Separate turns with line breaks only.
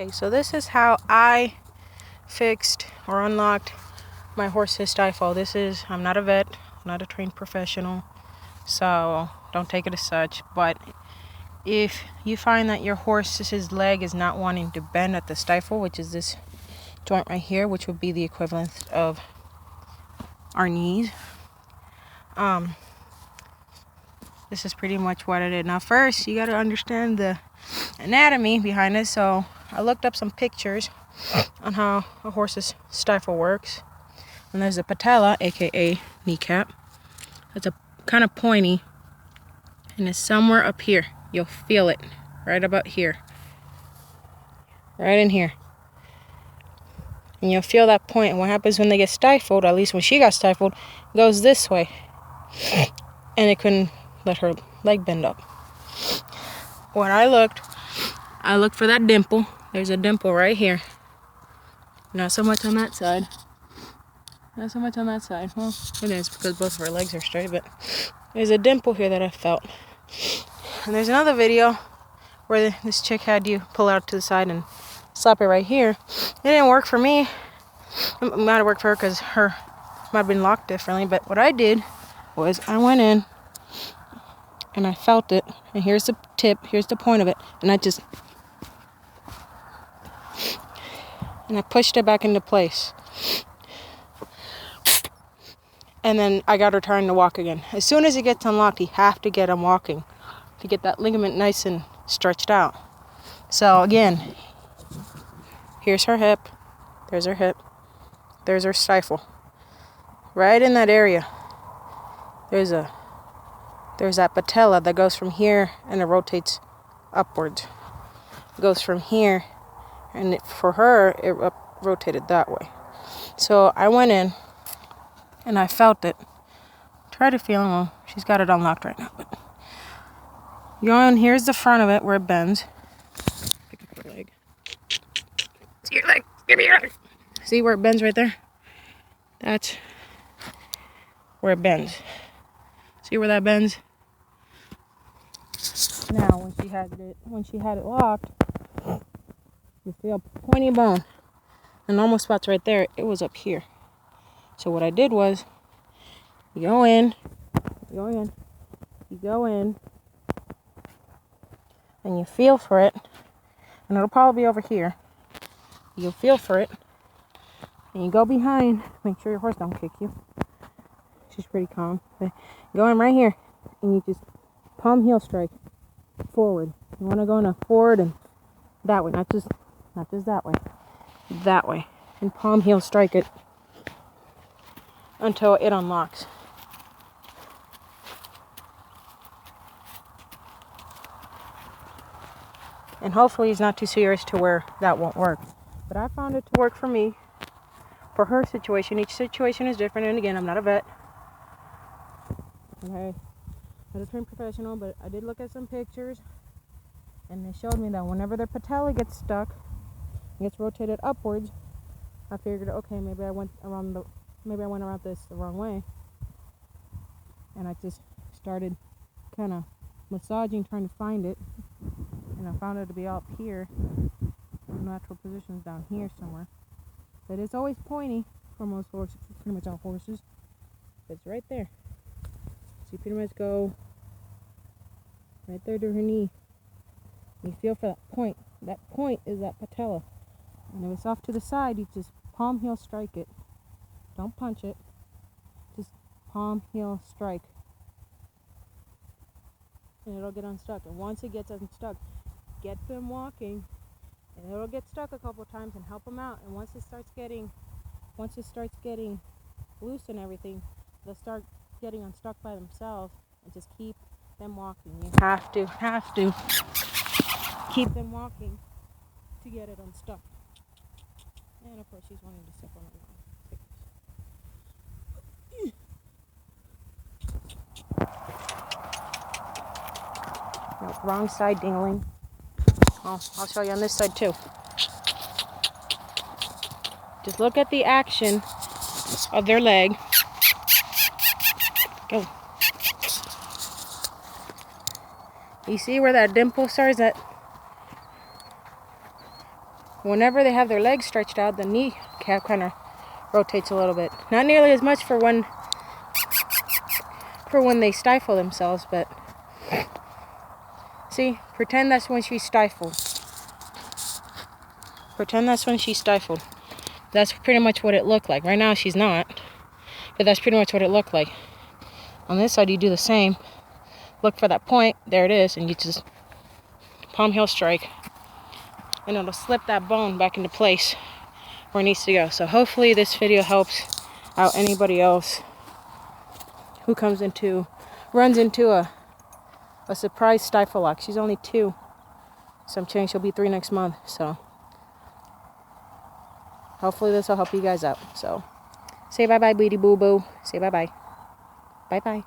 Okay, so this is how I fixed or unlocked my horse's stifle. I'm not a vet, I'm not a trained professional, so don't take it as such. But if you find that your horse's leg is not wanting to bend at the stifle, which is this joint right here, which would be the equivalent of our knees, this is pretty much what I did. Now first, you got to understand the anatomy behind it, so I looked up some pictures on how a horse's stifle works. And there's a patella, aka kneecap. It's a kind of pointy, and it's somewhere up here. You'll feel it right about here, right in here, and you'll feel that point. And what happens when they get stifled, at least when she got stifled, goes this way, and it couldn't let her leg bend up. When I looked for that dimple. There's a dimple right here. Not so much on that side. Not so much on that side. Well, it is because both of her legs are straight, but there's a dimple here that I felt. And there's another video where this chick had you pull out to the side and slap it right here. It didn't work for me. It might have worked for her because her might have been locked differently. But what I did was I went in and I felt it. And here's the tip. Here's the point of it. And I pushed it back into place. And then I got her trying to walk again. As soon as it gets unlocked, you have to get him walking to get that ligament nice and stretched out. So again, here's her hip. There's her hip. There's her stifle. Right in that area, there's that patella that goes from here and it rotates upwards. It goes from here, and for her, it rotated that way. So I went in and I felt it. Try to feel it. Well, she's got it unlocked right now. But here's the front of it where it bends. Pick up her leg. See your leg. Give me your leg. See where it bends right there? That's where it bends. See where that bends? Now, when she had it locked, you feel a pointy bone. The normal spot's right there. It was up here. So what I did was, you go in, and you feel for it, and it'll probably be over here. You'll feel for it, and you go behind. Make sure your horse don't kick you. She's pretty calm. But go in right here, and you just palm heel strike forward. You want to go in a forward and that way, not just that way. That way, and palm heel strike it until it unlocks. And hopefully it's not too serious to where that won't work. But I found it to work for me. For her situation, each situation is different. And again, I'm not a vet. Okay, not a trained professional, but I did look at some pictures, and they showed me that whenever their patella gets stuck, gets rotated upwards, I figured, okay, maybe I went around this the wrong way, and I just started kind of massaging, trying to find it, and I found it to be up here. Natural positions down here somewhere, but it's always pointy for most horses, pretty much all horses. It's right there. So you pretty much go right there to her knee. You feel for that point. That point is that patella. And if it's off to the side, you just palm heel strike it. Don't punch it. Just palm heel strike. And it'll get unstuck. And once it gets unstuck, get them walking. And it'll get stuck a couple times and help them out. And once it starts getting loose and everything, they'll start getting unstuck by themselves, and just keep them walking. You have to keep them walking to get it unstuck. And of course, she's wanting to step on it. No, wrong side dingling. Oh, I'll show you on this side too. Just look at the action of their leg. Go. You see where that dimple starts? whenever they have their legs stretched out, the kneecap kind of rotates a little bit. Not nearly as much for when they stifle themselves, but see, pretend that's when she's stifled. Pretend that's when she's stifled. That's pretty much what it looked like. Right now she's not, but that's pretty much what it looked like. On this side, you do the same. Look for that point. There it is, and you just palm heel strike, and it'll slip that bone back into place where it needs to go. So hopefully this video helps out anybody else who runs into a surprise stifle lock. She's only 2. Some change. She'll be 3 next month. So hopefully this will help you guys out. So say bye-bye, Beady Boo Boo. Say bye-bye. Bye-bye.